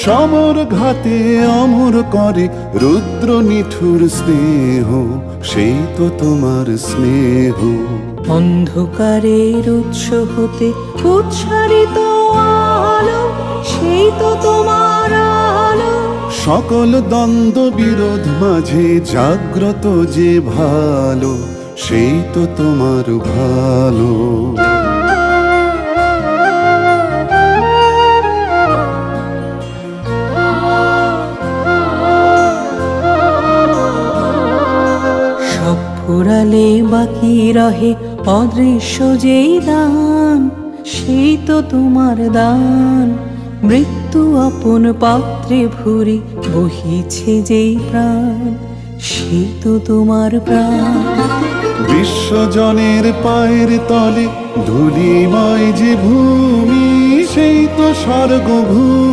সমর ঘাতে অমর করে রুদ্র নিঠুর স্নেহ, সেই তো তোমার স্নেহ। অন্ধকারের উৎস হতে উচ্চারিত আলো, সেই তো তোমার আলো। সকল দ্বন্দ্ব বিরোধ মাঝে জাগ্রত যে ভালো, সেই তো তোমার ভালো। সব ফুরালে বাকি রহে অদৃশ্য যেই দান, সেই তো তোমার দান। মৃত্যু আপন পাত্রে ভরি বহিছে যেই প্রাণ, সেই তো তোমার প্রাণ। বিশ্বজনের পায়ের তলে ধূলিময় যে ভূমি, সেই তো স্বর্গভূমি।